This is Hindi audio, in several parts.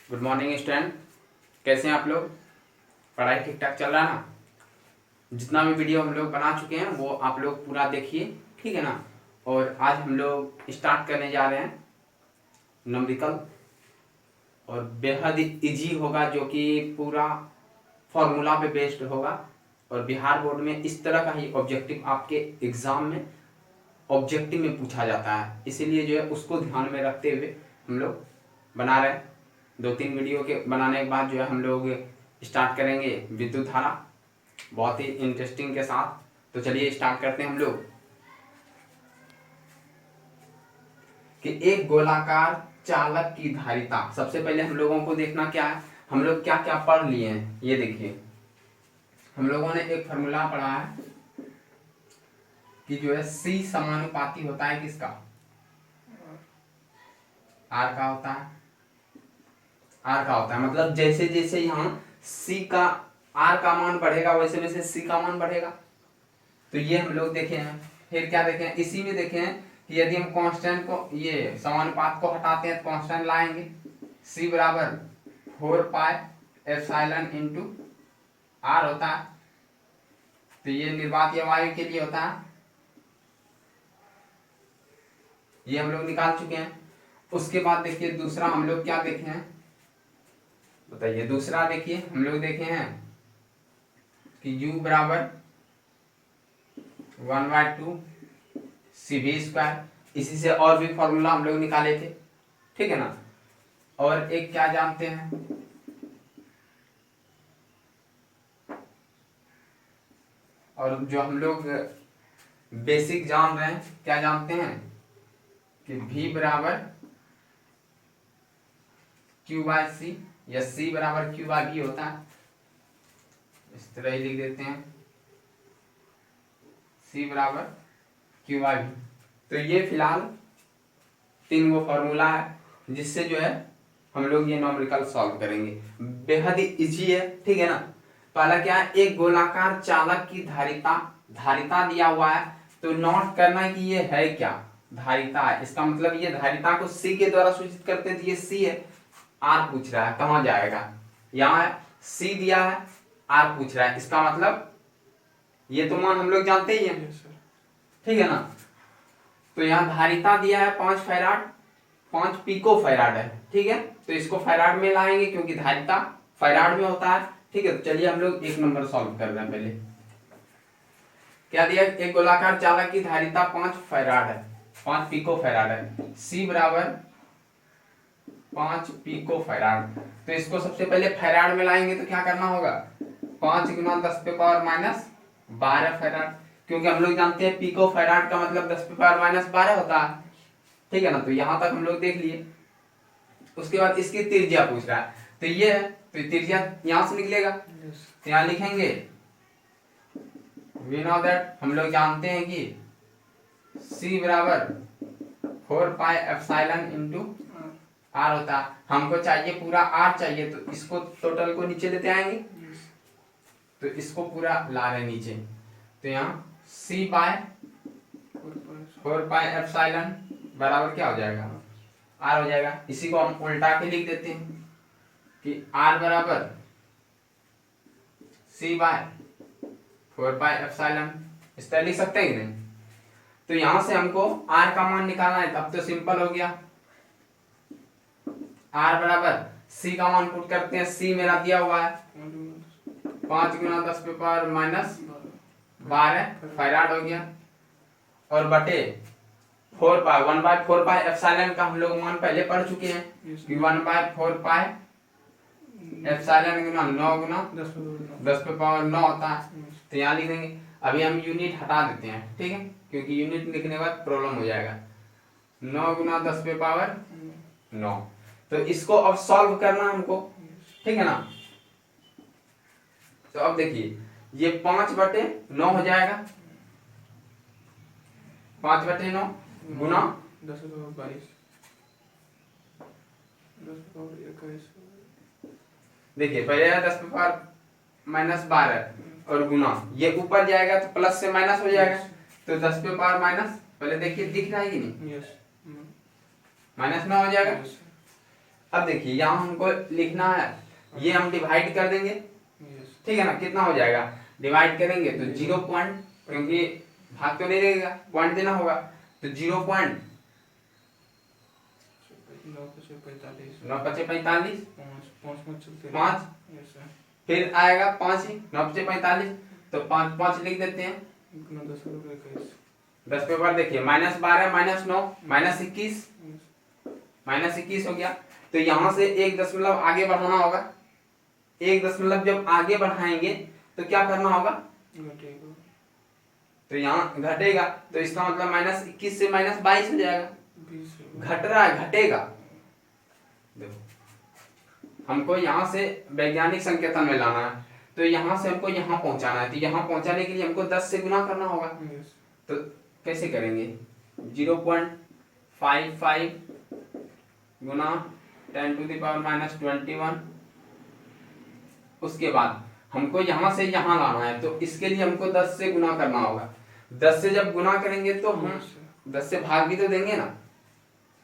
Good morning student. कैसे हैं आप लोग? पढ़ाई ठीक ठाक चल रहा है ना? जितना भी वीडियो हम लोग बना चुके हैं वो आप लोग पूरा देखिए, ठीक है ना। और आज हम लोग स्टार्ट करने जा रहे हैं न्यूमेरिकल, और बेहद इजी होगा, जो कि पूरा फॉर्मूला पे बेस्ड होगा। और बिहार बोर्ड में इस तरह का ही ऑब्जेक्टिव आपके एग्जाम में ऑब्जेक्टिव में पूछा जाता है, इसीलिए जो है उसको ध्यान में रखते हुए हम लोग बना रहे हैं। 2-3 वीडियो के बनाने के बाद जो है हम लोग स्टार्ट करेंगे विद्युत धारा, बहुत ही इंटरेस्टिंग के साथ। तो चलिए स्टार्ट करते हैं हम लोग कि एक गोलाकार चालक की धारिता। सबसे पहले हम लोगों को देखना क्या है, हम लोग क्या क्या पढ़ लिए हैं। ये देखिए, हम लोगों ने एक फॉर्मूला पढ़ा है कि जो है C समानुपाती होता है किसका? R का होता है। R का होता है मतलब जैसे जैसे यहाँ C का R का मान बढ़ेगा वैसे वैसे C का मान बढ़ेगा। तो ये हम लोग देखे हैं। फिर क्या देखे हैं, इसी में देखे हैं कि यदि हम कांस्टेंट को, ये समानुपात को हटाते हैं तो कांस्टेंट लाएंगे। C बराबर 4 पाई एप्सिलॉन इंटू R होता है। तो ये निर्वात या वायु के लिए होता है, ये हम लोग निकाल चुके हैं। उसके बाद देखिए दूसरा हम लोग क्या देखे हैं, बताइए। दूसरा देखिए हम लोग देखे हैं कि U बराबर 1/2 CV स्क्वायर। इसी से और भी फॉर्मूला हम लोग निकाले थे, ठीक है ना। और एक क्या जानते हैं, और जो हम लोग बेसिक जान रहे हैं, क्या जानते हैं कि V बराबर Q/C या C बराबर Q/V होता है। इस तरह ही लिख देते हैं, C बराबर Q/V। तो ये फिलहाल 3 वो फॉर्मूला है जिससे जो है हम लोग ये न्यूमेरिकल सॉल्व करेंगे। बेहद ही इजी है, ठीक है ना। पहला क्या है, एक गोलाकार चालक की धारिता दिया हुआ है, तो नोट करना है कि ये है क्या, धारिता है। इसका मतलब ये धारिता को C के द्वारा सूचित करते हैं, तो ये C है। R पूछ रहा है कहाँ जाएगा, यहाँ C दिया है, R पूछ रहा है, इसका मतलब ये तो मान हम लोग जानते ही हैं, ठीक है ना। तो यहाँ धारिता दिया है 5 फैराड, 5 पिको फैराड है, ठीक है। तो इसको फैराड में लाएंगे क्योंकि धारिता फैराड में होता है, ठीक है। तो चलिए हम लोग एक नंबर सॉल्व कर रहे हैं। पहले क्या दिया, एक गोलाकार चालक की धारिता 5 फैराड है, 5 पिको फैराड है। C बराबर 5 पिको फैराड। तो इसको सबसे पहले फैराड में लाएंगे तो क्या करना होगा, 5 गुना 10⁻12 फैराड, क्योंकि हम लोग जानते हैं पिको फैराड का मतलब 10⁻12 होता है, ठीक है ना। तो यहां तक हम लोग देख लिए। उसके बाद इसकी त्रिज्या पूछ रहा है, तो ये है, तो त्रिज्या यहां से निकलेगा, तो यहां लिखेंगे वी नो दैट, हम लोग जानते हैं कि C बराबर 4 पाई एप्सिलॉन इंटू R होता है। हमको चाहिए पूरा R चाहिए, तो इसको टोटल को नीचे लेते आएंगे, तो इसको पूरा ला रहे नीचे। तो यहाँ C बाय 4 पाई एप्सिलॉन बराबर क्या हो जाएगा, R हो जाएगा। इसी को हम उल्टा के लिख देते हैं कि R बराबर C बाय 4 पाई एप्सिलॉन, इस तरह लिख सकते हैं कि नहीं। तो यहां से हमको R का मान निकालना है, तब तो सिंपल हो गया। R बराबर C का मान पुट करते हैं, C मेरा दिया हुआ है 5 गुना 10⁻12 फैराड हो गया, और बटे 4 पाई 1/4 पाई एप्सिलॉन का हम लोग मान पहले पढ़ चुके हैं कि 1/4 पाई एप्सिलॉन गुना 9 गुना 10⁻9 होता है। तो यहाँ लिख देंगे। अभी हम यूनिट हटा देते हैं, ठीक है, क्योंकि यूनिट लिखने के बाद प्रॉब्लम हो जाएगा। 9 गुना 10⁻9। तो इसको अब सॉल्व करना हमको, ठीक है ना। तो अब देखिए ये 5/9 हो जाएगा, 5/9 गुना 10⁻22 देखिए पहले 10⁻−12 और गुना, ये ऊपर जाएगा तो प्लस से माइनस हो जाएगा, तो 10⁻−, पहले देखिए दिख रहा है कि नहीं, -9 हो जाएगा। अब देखिए यहाँ हमको लिखना है, ये हम डिवाइड कर देंगे, ठीक है ना, कितना हो जाएगा, डिवाइड करेंगे तो 0 पॉइंट, क्योंकि भाग तो नहीं रहेगा, पॉइंट देना होगा, तो 0.9 × 45 5, फिर आएगा 5 ही 9 × 45, तो 5 लिख देते हैं। 10 पे बार देखिए -12 -9 -21 हो गया। तो यहाँ से 1 दशमलव आगे बढ़ाना होगा, 1 दशमलव जब आगे बढ़ाएंगे तो क्या करना होगा, तो यहाँ घटेगा, तो इसका मतलब -21 से -22 हो जाएगा, घट रहा है, घटेगा। देखो हमको यहाँ से वैज्ञानिक संकेतन में लाना है, तो यहाँ से हमको यहाँ पहुंचाना है, तो यहाँ पहुंचाने के लिए हमको 10 से गुना करना होगा। तो कैसे करेंगे, 0.55 गुना 10⁻⁻21। उसके बाद हमको यहाँ से यहाँ लाना है, तो इसके लिए हमको 10 से गुना करना होगा। 10 से जब गुना करेंगे तो हम 10 से भाग भी तो देंगे ना,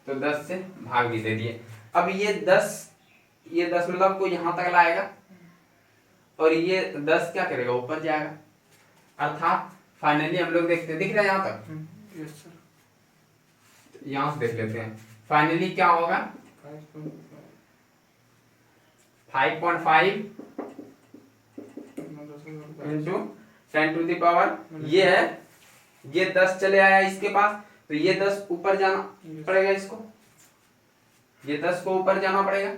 तो 10 से भाग भी दे दिए। अब ये 10 दशमलव को यहाँ तक लाएगा और ये 10 क्या करेगा, ऊपर जाएगा, अर्थात फाइनली हम लोग देखते हैं, दिख रहा है यहाँ तक, यहाँ से देख लेते हैं फाइनली क्या होगा, 5.5 इंटू 10⁻, ये है, ये 10 चले आया इसके पास, तो ये 10 ऊपर जाना पड़ेगा, इसको ये 10 को ऊपर जाना पड़ेगा,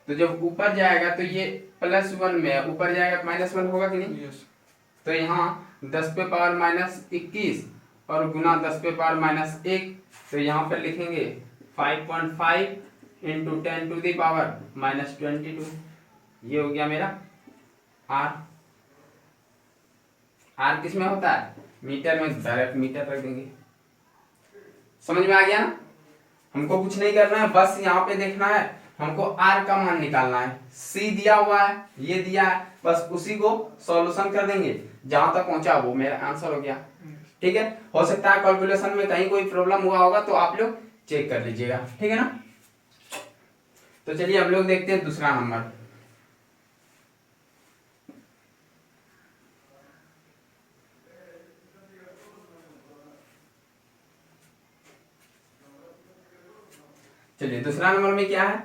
तो जब ऊपर जाएगा तो ये +1 में ऊपर जाएगा, -1 होगा कि नहीं, तो यहाँ 10⁻⁻21 और गुना 10⁻⁻1, तो यहाँ पर लिखेंगे 5.5 इंटू 10⁻⁻22, ये हो गया मेरा R। R किस में होता है, मीटर में, डायरेक्ट मीटर रख देंगे। समझ में आ गया ना, हमको कुछ नहीं करना है, बस यहाँ पे देखना है, हमको R का मान निकालना है। C दिया हुआ है, ये दिया है, बस उसी को सॉल्यूशन कर देंगे, जहां तक पहुंचा वो मेरा आंसर हो गया। ठीक है, हो सकता है कैलकुलेशन में कहीं कोई प्रॉब्लम हुआ होगा तो आप लोग चेक कर लीजिएगा, ठीक है ना। तो चलिए हम लोग देखते हैं दूसरा नंबर। चलिए दूसरा नंबर में क्या है,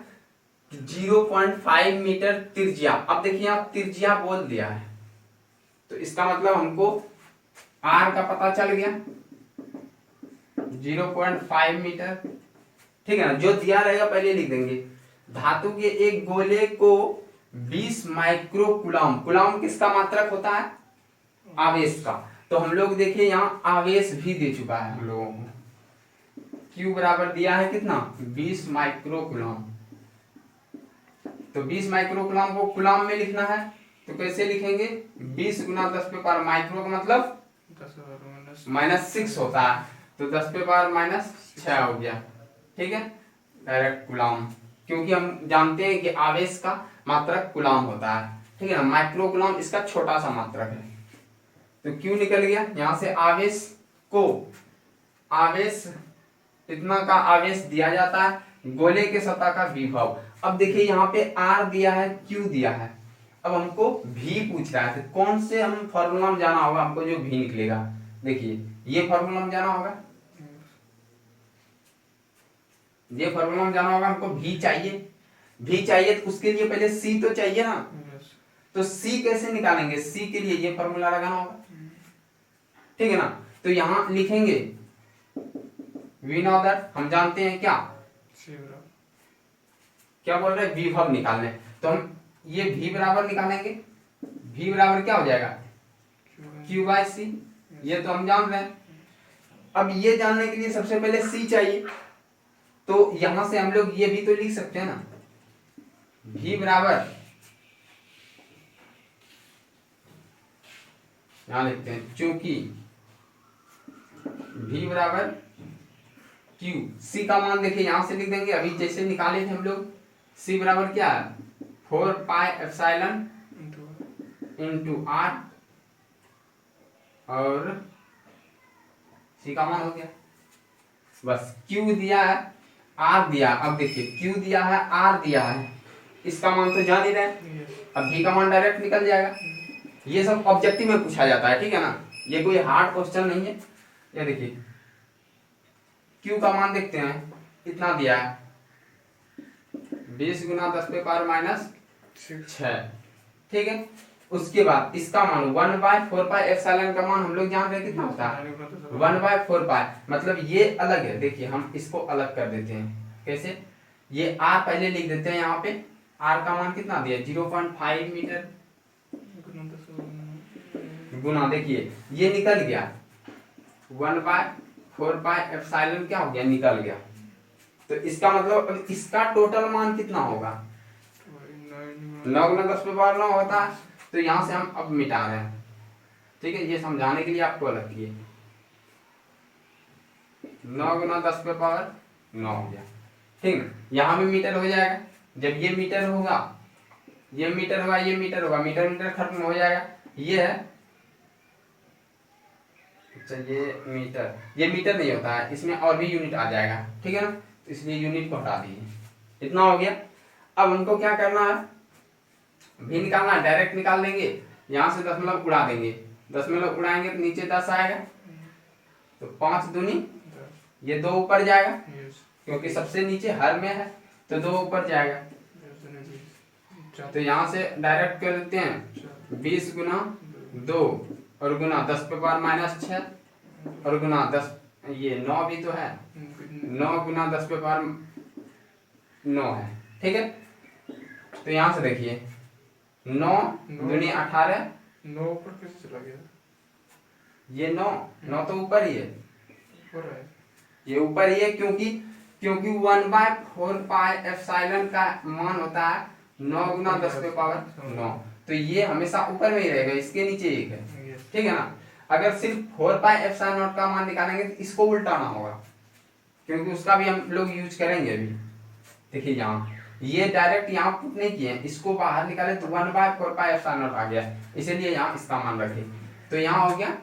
0.5 मीटर त्रिज्या। अब देखिए आप त्रिज्या बोल दिया है, तो इसका मतलब हमको R का पता चल गया, 0.5 मीटर, ठीक है ना। जो दिया रहेगा पहले लिख देंगे। धातु के एक गोले को 20 माइक्रो कुलाम, कुलाम किसका मात्रक होता है, आवेश का। तो हम लोग देखिए यहाँ आवेश भी दे चुका है हम लोगों को, Q बराबर दिया है कितना, 20 माइक्रो कुलाम। तो 20 माइक्रो कुलाम को कुलाम में लिखना है, तो कैसे लिखेंगे, 20 गुना 10 पे पावर, माइक्रो का मतलब -6 होता है, तो 10 पे पावर -6 हो गया, ठीक है, डायरेक्ट कुलाम, क्योंकि हम जानते हैं कि आवेश का मात्रक कुलाम होता है, ठीक है ना। माइक्रो कुलाम इसका छोटा सा मात्रक है, तो क्यों निकल गया, यहाँ से आवेश को, आवेश इतना का आवेश दिया जाता है गोले के सतह का विभव। अब देखिए यहाँ पे R दिया है, Q दिया है, अब हमको V पूछ रहा है, तो कौन से हम फॉर्मूला में जाना होगा, हमको जो V निकलेगा, देखिए ये फॉर्मूला में जाना होगा, ये फॉर्मूला में जाना होगा, हमको V चाहिए, V चाहिए तो उसके लिए पहले C तो चाहिए ना, तो C कैसे निकालेंगे, C के लिए ये फॉर्मूला लगाना होगा, ठीक है ना। तो यहाँ लिखेंगे V नॉट दैट, हम जानते हैं क्या बोल रहे हैं, विभव निकालने, तो हम ये V बराबर निकालेंगे, V बराबर क्या हो जाएगा, Q/C, ये तो हम जान रहे हैं। अब ये जानने के लिए सबसे पहले C चाहिए, तो यहां से हम लोग ये भी तो लिख सकते हैं ना, V बराबर, यहां लिखते हैं, चूंकि V बराबर Q, C का मान देखिए यहां से लिख देंगे, अभी जैसे निकाले थे हम लोग, C बराबर क्या है, 4πε इंटू R, और C का मान हो गया, बस Q दिया है, आर दिया, अब देखिए क्यू दिया है, आर दिया है, इसका मान तो जान ही रहे हैं, अब भी का मान डायरेक्ट निकल जाएगा। ये सब ऑब्जेक्टिव में पूछा जाता है, ठीक है ना, ये कोई हार्ड क्वेश्चन नहीं है। ये देखिए क्यू का मान देखते हैं, इतना दिया है 20 गुना 10 पे पावर माइनस 6, ठीक है। उसके बाद इसका मान 1/4 एप्सिलॉन का मान हम लोग जान रहे हैं कितना होता है 1/4, मतलब ये अलग है। देखिए हम इसको अलग कर देते हैं, कैसे, ये आर पहले लिख देते हैं, यहाँ पे आर का मान कितना दिया 0.5 मीटर गुना, देखिए ये निकल गया 1/4 एप्सिलॉन क्या हो गया, निकल गया। तो इसका मतलब अब इसका टोटल मान कितना होगा 9 गुना 10 पे पावर 9 होता है, तो यहां से हम अब मिटा रहे हैं, ठीक है, ये समझाने के लिए आपको अलग किए। 9 गुना 10 पे पावर 9 हो गया, ठीक है, यहाँ भी मीटर हो जाएगा। जब ये मीटर होगा, ये मीटर होगा, ये मीटर होगा, मीटर मीटर खत्म हो जाएगा, ये है, अच्छा ये मीटर नहीं होता है, इसमें और भी यूनिट आ जाएगा, ठीक है ना, तो इसलिए यूनिट को हटा दीजिए। इतना हो गया। अब हमको क्या करना है, भी निकालना है, डायरेक्ट निकाल देंगे, यहाँ से दशमलव उड़ा देंगे, दशमलव उड़ाएंगे तो नीचे 10 आएगा, तो 5 दूनी ये 2 ऊपर जाएगा, क्योंकि सबसे नीचे हर में है तो 2 ऊपर जाएगा, तो यहाँ से डायरेक्ट कर देते हैं 20 गुना 2 और गुना 10 पे पावर माइनस 6 और गुना 10, ये 9 भी तो है, 9 गुना 10 पे पावर 9 है, ठीक है। तो यहाँ से देखिए 9 दूनी 18, 9 ऊपर कैसे चला गया, ये 9 तो ऊपर ही है, ऊपर है, ये ऊपर ही है, क्योंकि 1/4 एप्सिलॉन का मान होता है 9 गुना 10 पे पावर 9, तो ये हमेशा ऊपर में ही रहेगा, इसके नीचे एक है, ठीक है ना। अगर सिर्फ 4 एप्सिलॉन नॉट का मान निकालेंगे तो इसको उल्टाना होगा, क्योंकि उसका भी हम लोग यूज करेंगे अभी। देखिए यहाँ ये डायरेक्ट यहाँ पुट नहीं किए, इसको बाहर निकाले तो 1/4 एप्सिलॉन नॉट आ गया, इसीलिए यहाँ इसका मान रखे, तो यहाँ हो गया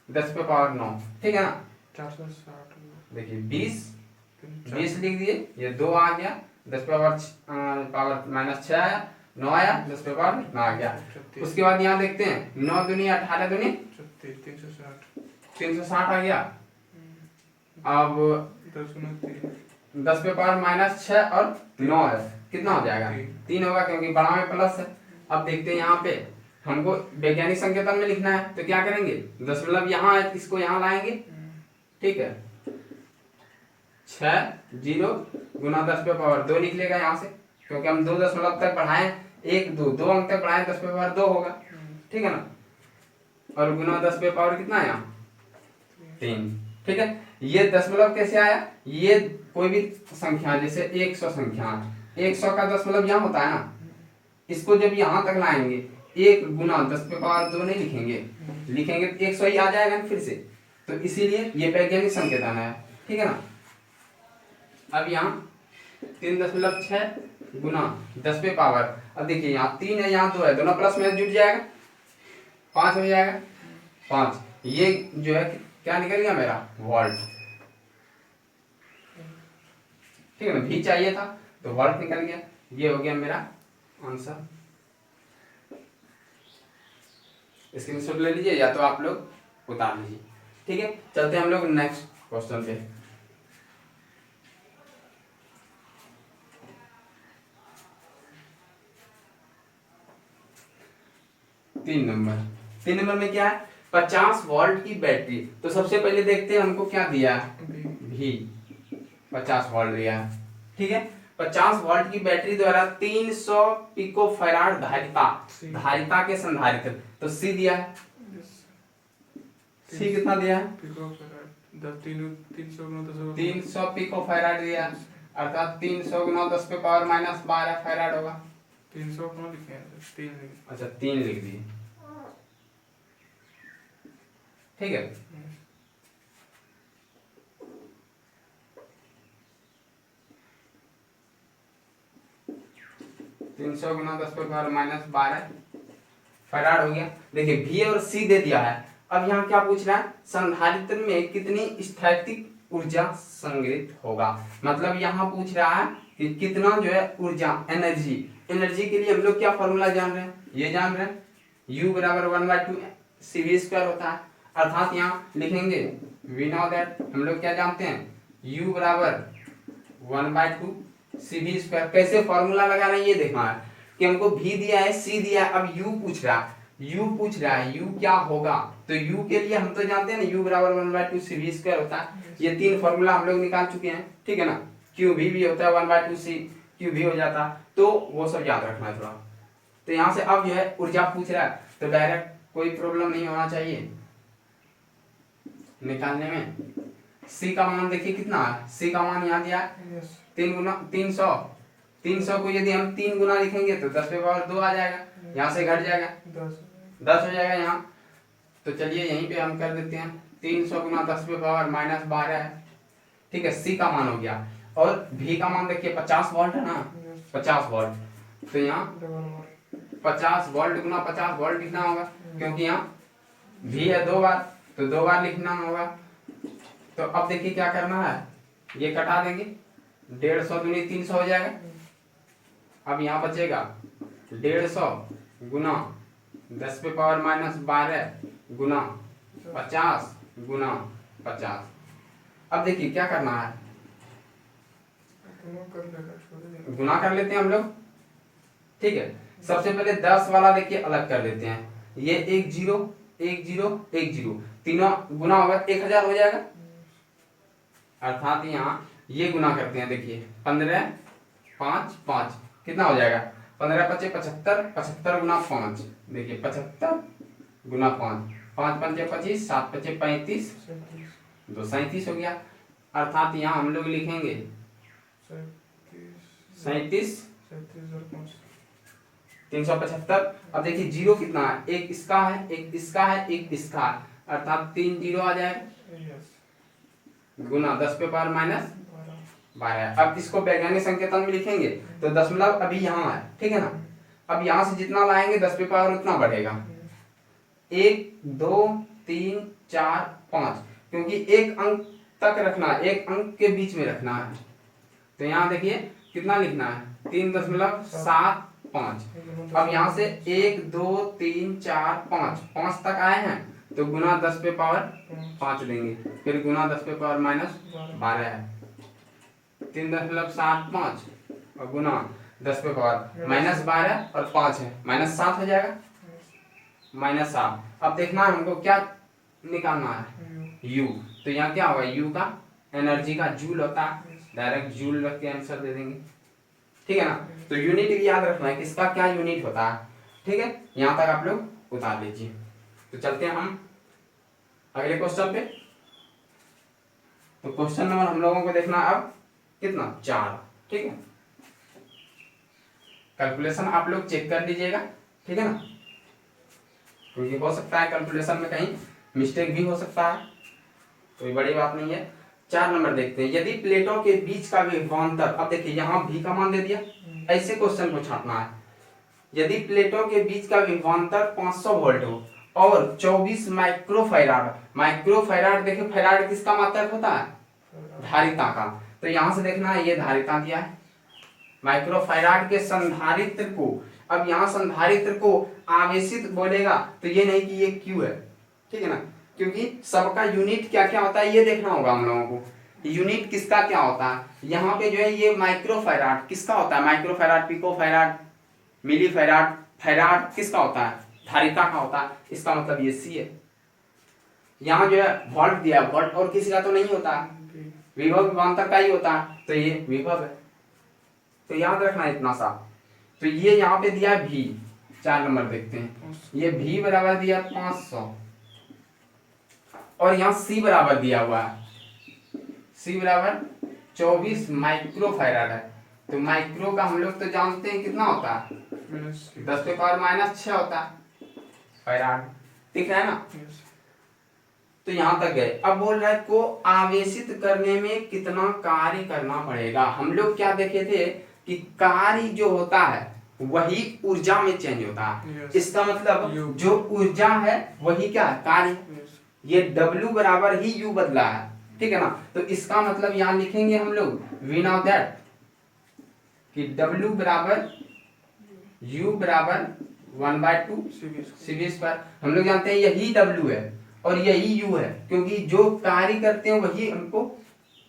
10 पे पावर 9, ठीक है ना। 460, देखिए 20 लिख दिए, ये 2 आ गया, 10 पे पावर माइनस 6 आया, 9 आया, 10 पे पावर इतना आ गया। उसके बाद यहाँ देखते हैं 9 दूनी 18 दूनी 360 आ गया। अब 10 पे पावर माइनस 6 और 9 है, कितना हो जाएगा 3 होगा, क्योंकि बड़ा में प्लस है। अब देखते हैं यहाँ पे हमको वैज्ञानिक संकेतन में लिखना है, तो क्या करेंगे, दशमलव यहाँ है, इसको यहाँ लाएंगे, ठीक है, 6 0 गुना 10 पे पावर 2 निकलेगा यहाँ से, क्योंकि हम 2 दशमलव तक बढ़ाए, 1 2 2 अंक तक बढ़ाए, 10 पे पावर 2 होगा, ठीक है ना, और गुना 10 पे पावर कितना है यहाँ 3, ठीक है। ये दशमलव कैसे आया, ये कोई भी संख्या जैसे 100 संख्या, 100 का दशमलव यहाँ होता है ना, इसको जब यहाँ तक लाएंगे 1 गुना 10 पे पावर 2 नहीं लिखेंगे तो 100 ही आ जाएगा फिर से, तो इसीलिए ये वैज्ञानिक संकेतन है, ठीक है ना। अब यहाँ 3.6 गुना 10 पे पावर, अब देखिए यहाँ 3 है, यहाँ 2 है, दोनों प्लस में जुट जाएगा, 5 हो जाएगा, 5, ये जो है क्या निकल गया मेरा वोल्ट, ठीक है ना, भी चाहिए था तो वोल्ट निकल गया, ये हो गया मेरा आंसर। स्क्रीनशॉट ले लीजिए या तो आप लोग उतार लीजिए, ठीक है। चलते हैं हम लोग नेक्स्ट क्वेश्चन पे। तीन नंबर में क्या है, 50 वोल्ट की बैटरी, तो सबसे पहले देखते हैं हमको क्या दिया है, भी 50 वोल्ट दिया है, ठीक है। 50 वोल्ट की बैटरी द्वारा 300 पिको फैराड धारिता के संधारित्र, तो सी दिया है, सी कितना दिया है 300 पिको फैराड दिया है, अर्थात 300 गुना 10 पे पावर माइनस 12 फैराड होगा, 300 क्यों लिखे हैं, 3 लिखे, अच्छा 3 लिख दिए, ठीक है। तीन सौ गुना 10 पे पावर माइनस 12 फैराड हो गया। देखिए भी और सी दे दिया है, अब यहाँ क्या पूछ रहा है, संधारित्र में कितनी स्थैतिक ऊर्जा संग्रहित होगा। मतलब यहाँ पूछ रहा है कि कितना जो है ऊर्जा एनर्जी, एनर्जी के लिए हम लोग क्या फॉर्मूला जान रहे हैं, ये जान रहे हैं U बराबर 1/2 CV² होता है। अर्थात यहाँ लिखेंगे वी नो दैट, हम लोग क्या जानते हैं U बराबर 1/2 CV²। कैसे फॉर्मूला लगा रहे हैं ये देखना है कि हमको V दिया है, C दिया है, अब U पूछ रहा है, U क्या होगा, तो U के लिए हम तो जानते हैं ना U बराबर 1/2 CV² होता है। ये तीन फॉर्मूला हम लोग निकाल चुके हैं, ठीक है ना। QV भी होता है 1/2 CQV हो जाता है, तो वो सब याद रखना है थोड़ा। तो यहाँ से अब जो है ऊर्जा पूछ रहा है तो डायरेक्ट कोई प्रॉब्लम नहीं होना चाहिए निकालने में। C का मान देखिए कितना है, C का मान यहाँ दिया है 3 गुना 300। 300 को यदि हम 3 गुना लिखेंगे तो 10⁻2 आ जाएगा, यहाँ से घट जाएगा 10 हो जाएगा यहाँ। तो चलिए यहीं पे हम कर देते हैं 300 गुना 10⁻−12 है, ठीक है। C का मान हो गया। और V का मान देखिए 50 वोल्ट है ना, 50 वोल्ट। तो यहाँ 50 वोल्ट गुना 50 वोल्ट लिखना होगा, क्योंकि यहाँ V है 2 बार, तो 2 बार लिखना होगा। तो अब देखिए क्या करना है, ये कटा देंगे, 150 दूनी 300 हो जाएगा। अब यहाँ बचेगा 150 गुना 10⁻−12 गुना 50 गुना 50। अब देखिए क्या करना है, गुना कर लेते हैं हम लोग, ठीक है। सबसे पहले 10 वाला देखिए अलग कर लेते हैं, ये 1 0 1 0 1 0 तीनों गुना होगा 1000 हो जाएगा। अर्थात यहाँ ये गुना करते हैं, देखिए 15 5 5 कितना हो जाएगा, 15 5 75, 75 गुना 5 देखिए 75 गुना 5, 5 5 25, 7 5 35, 2 37 हो गया। अर्थात यहाँ हम लोग लिखेंगे 37 375। अब देखिए जीरो कितना है, एक इसका है, एक इसका है, एक इसका है, अर्थात 3 0 आ जाएगा गुना 10⁻−12। अब इसको वैज्ञानिक संकेतन में लिखेंगे तो दशमलव अभी यहाँ है, ठीक है ना। अब यहाँ से जितना लाएंगे 10 पे पावर उतना बढ़ेगा, 1 2 3 4 5, क्योंकि एक अंक तक रखना है, एक अंक के बीच में रखना है। तो यहाँ देखिए कितना लिखना है 3.75। अब यहाँ से 1 2 3 4 5 5 तक आए हैं, तो गुना 10 पे पावर 5 देंगे, फिर गुना 10 पे पावर -12 है 3.75 और गुना 10 पे पावर -12 और 5 है -7 हो जाएगा, -7। अब देखना है हमको क्या निकालना है U, तो यहाँ क्या होगा U का एनर्जी का जूल होता है, डायरेक्ट जूल रख के आंसर दे देंगे, ठीक है ना। तो यूनिट याद रखना है किसका क्या यूनिट होता है, ठीक है। यहाँ तक आप लोग उतार लीजिए। तो चलते हैं हम अगले क्वेश्चन पे। तो क्वेश्चन नंबर हम लोगों को देखना अब कितना 4, ठीक है। कैलकुलेशन आप लोग चेक कर लीजिएगा, ठीक है ना, क्योंकि हो सकता है कैलकुलेशन में कहीं मिस्टेक भी हो सकता है, कोई बड़ी बात नहीं है। 4 नंबर देखते हैं, यदि प्लेटों के बीच का विभवांतर, अब देखिए यहाँ V का मान दे दिया, ऐसे क्वेश्चन को छांटना है। यदि प्लेटों के बीच का विभवांतर 500 वोल्ट हो और 24 माइक्रोफैराड, माइक्रोफैराड देखिए फैराड किसका मात्रक होता है, धारिता का, तो यहाँ से देखना है ये धारिता दिया है माइक्रोफैराड के संधारित्र को। अब यहाँ संधारित्र को आवेशित बोलेगा तो ये नहीं कि ये Q है, ठीक है ना, क्योंकि सबका यूनिट क्या क्या होता है ये देखना होगा हम लोगों को, यूनिट किसका क्या होता है। यहाँ पे जो है ये माइक्रोफैराड किसका होता है, माइक्रोफैराड, पिकोफैराड, मिलीफैराड, फैराड किसका होता है, धारिता का होता है, इसका मतलब ये C है। यहाँ जो है वोल्ट दिया, वोल्ट और किसी का तो नहीं होता, विभव विभवांतर का ही होता है, तो ये विभव है। तो याद रखना इतना सा। तो ये यहाँ पे दिया V, 4 नंबर देखते हैं, ये V बराबर दिया 500 और यहाँ C बराबर दिया हुआ है, C बराबर 24 माइक्रोफैराड है। तो माइक्रो का हम लोग तो जानते हैं कितना होता है, 10 पे पावर -6 होता है फैराड, ठीक है ना। तो यहाँ तक गए। अब बोल रहा है को आवेशित करने में कितना कार्य करना पड़ेगा। हम लोग क्या देखे थे कि कार्य जो होता है वही ऊर्जा में चेंज होता है, इसका मतलब जो ऊर्जा है वही क्या है कार्य। ये W बराबर ही U बदला है, ठीक है ना। तो इसका मतलब यहाँ लिखेंगे हम लोग वी नाउ दैट कि W बराबर U बराबर 1/2 CV स्क्वायर। हम लोग जानते हैं यही W है और यही U है, क्योंकि जो कार्य करते हैं वही हमको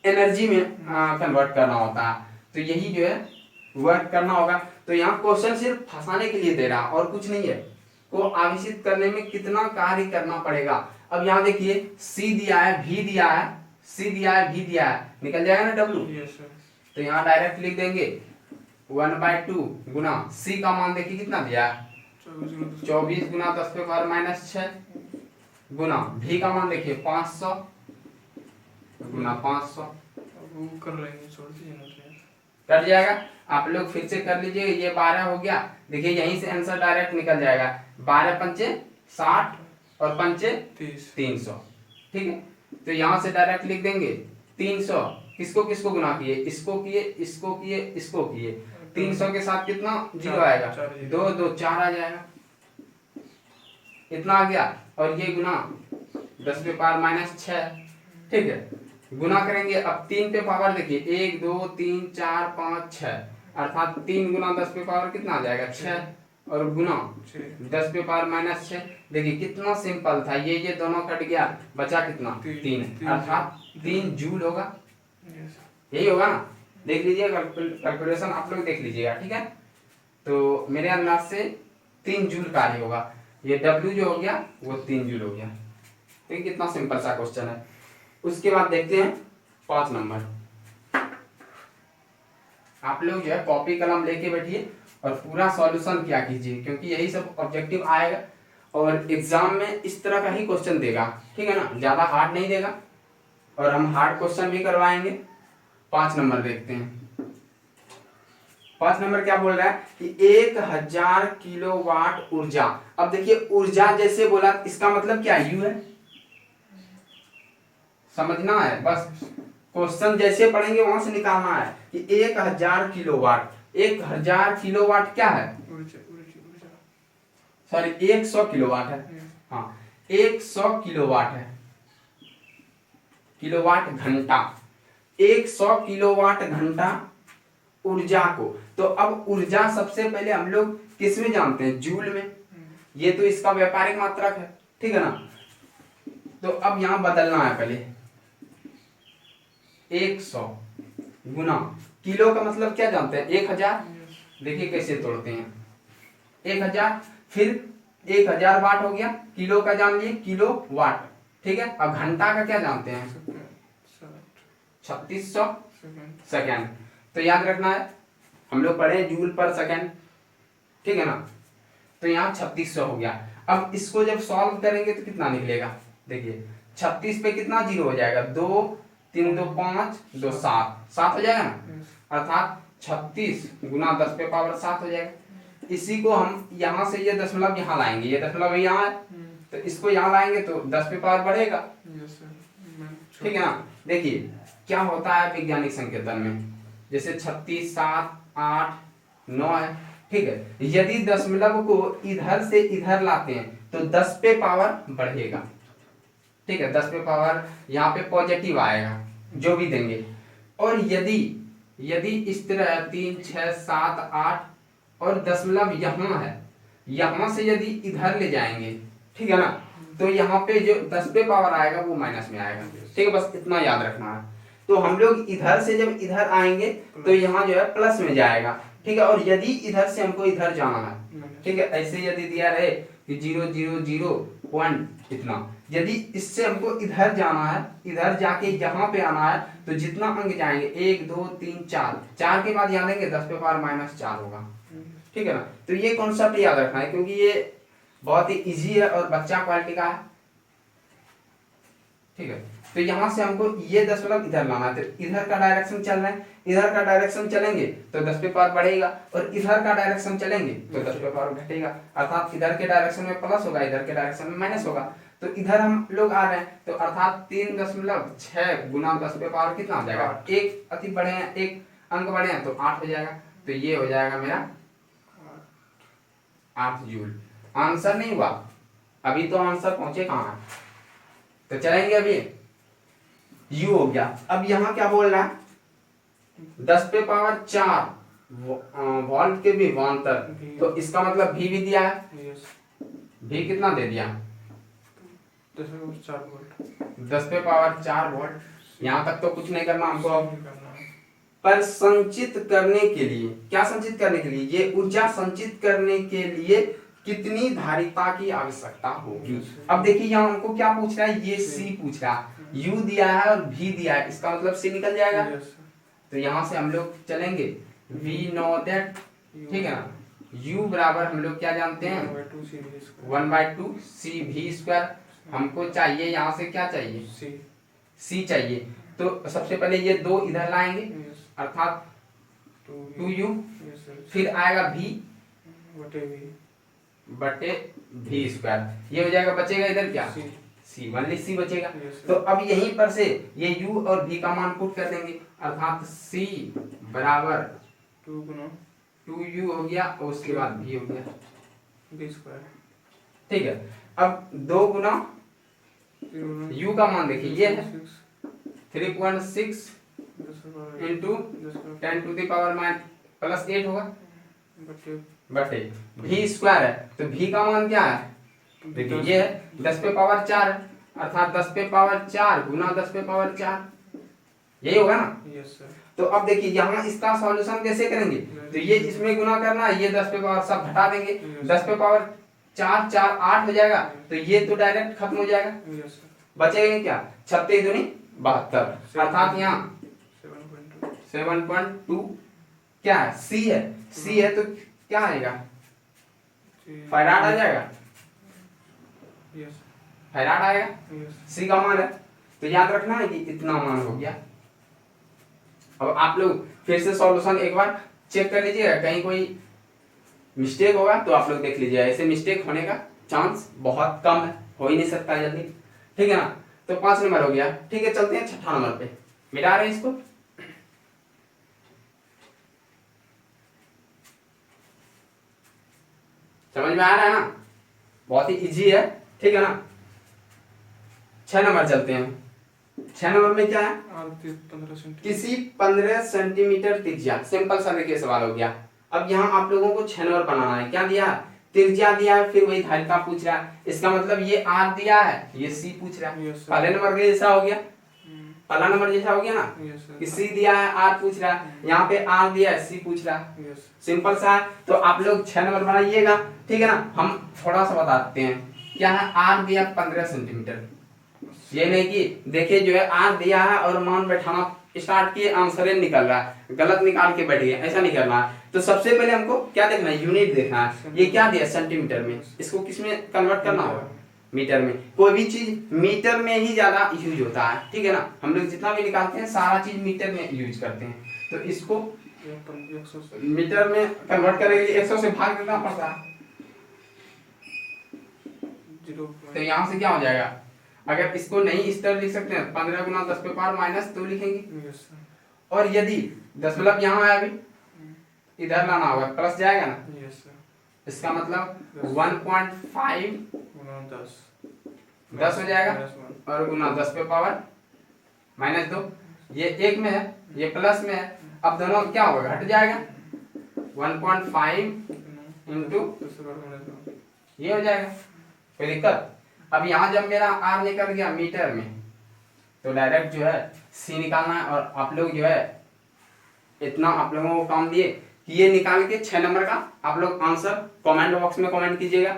एनर्जी में कन्वर्ट करना होता है। तो यही जो है वर्क करना होगा। तो यहाँ क्वेश्चन सिर्फ फंसाने के लिए दे रहा और कुछ नहीं है, को आविष्ट करने में कितना कार्य करना पड़ेगा। अब यहाँ देखिए C दिया है, V दिया है, C दिया है, V दिया है, निकल जाएगा ना W। Yes sir. तो यहाँ डायरेक्ट लिख देंगे 1/2 गुना C का मान देखिए कितना दिया है 24 गुना 10⁻⁻6 गुना V का मान देखिए 500 गुना 500 अब वो कर रहे हैं, छोड़ दीजिए ना फिर। कट जाएगा। आप लोग फिर से कर लीजिए, ये 12 हो गया। देखिए यहीं से आंसर डायरेक्ट निकल जाएगा, 12 पंचे 60 और पंचे 300, ठीक है। तो यहाँ से डायरेक्ट लिख देंगे 300 किसको किसको गुना किए, इसको किए, इसको किए, इसको किए। 300 के साथ कितना जीरो आएगा, 2 2 4 आ जाएगा, इतना आ गया। और ये गुना 10⁻⁻6, ठीक है। गुना करेंगे अब 3 पे पावर देखिए 1 2 3 4 5 6, अर्थात 3 गुना 10 पे पावर कितना आ जाएगा 6 और गुना 10⁻⁻6। देखिए कितना सिंपल था, ये दोनों कट गया, बचा कितना 3, अर्थात 3 जूल होगा। यही होगा ना, देख लीजिए कैलकुलेशन आप लोग देख लीजिएगा, ठीक है। तो मेरे अंदाज से 3 जूल कार्य होगा। ये W जो हो गया वो 3 जूल हो गया। तो कितना सिंपल सा क्वेश्चन है। उसके बाद देखते हैं 5 नंबर। आप लोग जो है कॉपी कलम लेके बैठिए और पूरा सॉल्यूशन किया कीजिए, क्योंकि यही सब ऑब्जेक्टिव आएगा और एग्जाम में इस तरह का ही क्वेश्चन देगा, ठीक है ना, ज्यादा हार्ड नहीं देगा और हम हार्ड क्वेश्चन भी करवाएंगे। 5 नंबर देखते हैं। 5 नंबर क्या बोल रहा है कि 1000 किलोवाट ऊर्जा। अब देखिए ऊर्जा जैसे बोला, इसका मतलब क्या यू है, समझना है बस। क्वेश्चन जैसे पढ़ेंगे वहां से निकालना है कि 1000 किलोवाट। 1000 किलोवाट क्या है, सॉरी 100 किलोवाट है, हाँ 100 किलोवाट है, किलोवाट घंटा, 100 किलोवाट घंटा ऊर्जा को। तो अब ऊर्जा सबसे पहले हम लोग किस में जानते हैं, जूल में। ये तो इसका व्यापारिक मात्रक है, ठीक है ना। तो अब यहां बदलना है पहले 100 गुना किलो का मतलब क्या जानते हैं 1000। देखिए कैसे तोड़ते हैं 1000, फिर 1000 वाट हो गया, किलो का जान लिए किलो वाट, ठीक है। अब घंटा का क्या जानते हैं 3600 सेकेंड। तो याद रखना है, हम लोग पढ़े जूल पर सेकेंड, ठीक है ना। तो यहाँ 3600 हो गया। अब इसको जब सॉल्व करेंगे तो कितना निकलेगा, देखिए 36 पे कितना जीरो हो जाएगा, 2 3 2 5 2 7 हो जाएगा ना, अर्थात 36 गुना 10 पे पावर 7 हो जाएगा। इसी को हम यहाँ से ये दशमलव यहाँ लाएंगे, ये दशमलव यहाँ है तो इसको यहाँ लाएंगे तो 10 पे पावर बढ़ेगा, ठीक है ना। देखिए क्या होता है वैज्ञानिक संकेतन में, जैसे 36 7 8 9 है, ठीक है। यदि दशमलव को इधर से इधर लाते हैं तो 10 पे पावर बढ़ेगा, ठीक है। 10 पे पावर यहाँ पे पॉजिटिव आएगा जो भी देंगे। और यदि इस तरह 3 6 7 8 और दशमलव यहाँ है, यहाँ से यदि इधर ले जाएंगे, ठीक है ना, तो यहाँ पे जो 10 पे पावर आएगा वो माइनस में आएगा, ठीक है। बस इतना याद रखना है। तो हम लोग इधर से जब इधर आएंगे तो यहाँ जो है प्लस में जाएगा, ठीक है। और यदि इधर से हमको इधर जाना है, ठीक है, ऐसे यदि दिया रहे कि 0 0 0 पॉइंट इतना, यदि इससे हमको इधर जाना है, इधर जाके यहाँ पे आना है, तो जितना अंक जाएंगे 1 2 3 4 के बाद यहाँ देंगे 10 पे पावर -4 होगा, ठीक है ना। तो ये कॉन्सेप्ट याद रखना है, क्योंकि ये बहुत ही इजी है और बच्चा क्वालिटी का है, ठीक है। तो यहाँ से हमको ये दशमलव इधर लाना है, तो इधर का डायरेक्शन चल रहा है, इधर का डायरेक्शन चलेंगे तो 10 पे पावर बढ़ेगा और इधर का डायरेक्शन चलेंगे तो 10 पे पावर घटेगा, अर्थात इधर के डायरेक्शन में प्लस होगा, इधर के डायरेक्शन में माइनस होगा। तो इधर हम लोग आ रहे हैं तो अर्थात 3.6 गुना 10 पे पावर कितना आ जाएगा, एक अति बढ़े हैं, एक अंक बढ़े हैं तो 8 हो जाएगा। तो ये हो जाएगा मेरा 8 जूल। आंसर नहीं हुआ अभी, तो आंसर पहुंचे कहाँ है, तो चलेंगे अभी u हो गया। अब यहाँ क्या बोल रहा है, 10 पे पावर 4 वोल्ट के विभवांतर, तो इसका मतलब v भी दिया है। यस v कितना दे दिया, 10 वोल्ट 10 पे पावर 4 वोल्ट। यहाँ तक तो कुछ नहीं करना हमको। करना है। पर संचित करने के लिए, क्या संचित करने के लिए, ये ऊर्जा संचित करने के लिए कितनी धारिता की आवश्यकता होगी। अब देखिए यहाँ हमको क्या पूछ रहा है, ये C पूछ रहा है, U दिया है और V दिया है, इसका मतलब C निकल जाएगा। यस तो यहाँ से हम लोग चलेंगे, वी नो दैट, ठीक है ना, U बराबर हम लोग क्या जानते हैं, 1/2 CV²। हमको चाहिए यहाँ से क्या चाहिए, C चाहिए। तो सबसे पहले ये 2 इधर लाएंगे, अर्थात 2U, फिर आएगा V बटे V², ये हो जाएगा, बचेगा इधर क्या, C, ओनली C बचेगा। तो अब यहीं पर से ये U और V का मान पुट कर देंगे, अर्थात C बराबर 2U हो गया और उसके बाद V हो गया, ठीक है। अब 2 गुना U का मान देखिए, ये है 3.6 इंटू 10⁻⁻8 होगा बटे V² है। तो V का मान क्या है, देखिए ये है 10 पे पावर 4, अर्थात 10 पे पावर 4 गुना 10 पे पावर 4, यही होगा ना। Yes sir. तो अब देखिए यहाँ इसका सॉल्यूशन कैसे करेंगे, तो ये इसमें गुना करना है, ये 10 पे पावर सब हटा देंगे, 10 पे पावर 4 4 8 हो जाएगा, तो ये तो डायरेक्ट खत्म हो जाएगा, बचेगा क्या, 36 दूनी 72, अर्थात यहाँ 7.2 क्या है, C है तो क्या आएगा, फैराड आ जाएगा, फैराड आएगा, C का मान है। तो याद रखना है कि इतना मान हो गया। अब आप लोग फिर से सॉल्यूशन एक बार चेक कर लीजिएगा, कहीं कोई मिस्टेक होगा तो आप लोग देख लीजिएगा, ऐसे मिस्टेक होने का चांस बहुत कम है, हो ही नहीं सकता जल्दी, ठीक है ना। तो 5 नंबर हो गया, ठीक है। चलते हैं 6ठा नंबर पे, मिटा रहे हैं इसको। समझ में आ रहा है ना, बहुत ही इजी है, ठीक है ना। 6 नंबर चलते हैं। 6 नंबर में क्या है, किसी 15 सेंटीमीटर त्रिज्या, सिंपल सा देखिए सवाल हो गया। अब यहाँ आप लोगों को 6 नंबर बनाना है, क्या दिया, त्रिज्या दिया है, फिर वही धारिता पूछ रहा है, इसका मतलब ये R दिया है, ये C पूछ रहा है, पहले नंबर के जैसा हो गया, पहला नंबर जैसा हो गया ना, कि C दिया है R पूछ रहा है, यहाँ पे R दिया है C पूछ रहा है, सिंपल सा है। तो आप लोग 6 नंबर बनाइएगा, ठीक है ना। हम थोड़ा सा बताते हैं, क्या है, R दिया 15 सेंटीमीटर, ये नहीं कि देखिए जो है R दिया है और मान बैठाना स्टार्ट किए, आंसर निकल रहा है, गलत निकाल के बैठ गए, ऐसा नहीं करना है। तो सबसे पहले हमको क्या देखना है, यूनिट देखना है, ये क्या दिया सेंटीमीटर में, इसको किस में कन्वर्ट करना होगा, मीटर में। कोई भी चीज मीटर में ही ज्यादा यूज होता है, ठीक है ना, हम लोग जितना भी निकालते हैं सारा चीज मीटर में यूज करते हैं। तो इसको मीटर में कन्वर्ट करने के लिए 100 से भाग देना पड़ता है, तो यहाँ से क्या हो जाएगा, अगर इसको नहीं इस तरह लिख सकते हैं, 15 गुना 10 पे पावर -2 लिखेंगे, और यदि 10 मतलब यहाँ आया अभी, इधर लाना होगा, प्लस जाएगा ना, इसका मतलब 1.5 10 हो जाएगा, और गुना 10 पे पावर -2, ये एक में है, ये प्लस में है, अब दोनों क्या होगा, घट जाएगा, 1.5 इंटू ये हो जाएगा, कोई दिक्कत। अब यहाँ जब मेरा R निकल गया मीटर में, तो डायरेक्ट जो है C निकालना है, और आप लोग जो है इतना आप लोगों को काम दिए कि ये निकाल के 6 नंबर का आप लोग आंसर कमेंट बॉक्स में कमेंट कीजिएगा।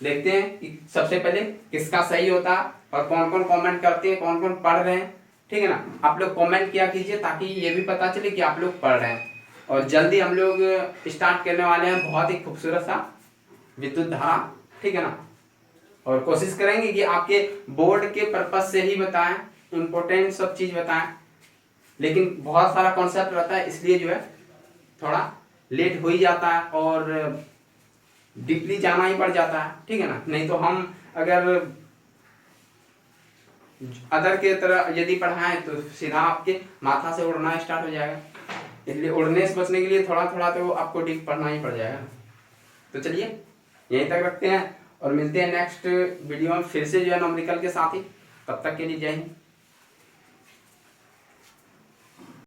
देखते हैं कि सबसे पहले किसका सही होता है, और कौन कौन कमेंट करते हैं, कौन कौन पढ़ रहे हैं, ठीक है ना। आप लोग कमेंट किया कीजिए ताकि ये भी पता चले कि आप लोग पढ़ रहे हैं। और जल्दी हम लोग स्टार्ट करने वाले हैं बहुत ही खूबसूरत सा विद्युत धारा, ठीक है ना। और कोशिश करेंगे कि आपके बोर्ड के पर्पज से ही बताएं, इम्पोर्टेंट सब चीज बताएं, लेकिन बहुत सारा कॉन्सेप्ट रहता है, इसलिए जो है थोड़ा लेट हो ही जाता है और डीपली जाना ही पड़ जाता है, ठीक है ना। नहीं तो हम अगर अदर के तरह यदि पढ़ाएं तो सीधा आपके माथा से उड़ना स्टार्ट हो जाएगा, इसलिए उड़ने से बचने के लिए थोड़ा थोड़ा तो आपको डीप पढ़ना ही पड़ जाएगा। तो चलिए यहीं तक रखते हैं और मिलते हैं नेक्स्ट वीडियो में फिर से जो है न्यूमेरिकल के साथ ही। तब तक के लिए जय हिंद।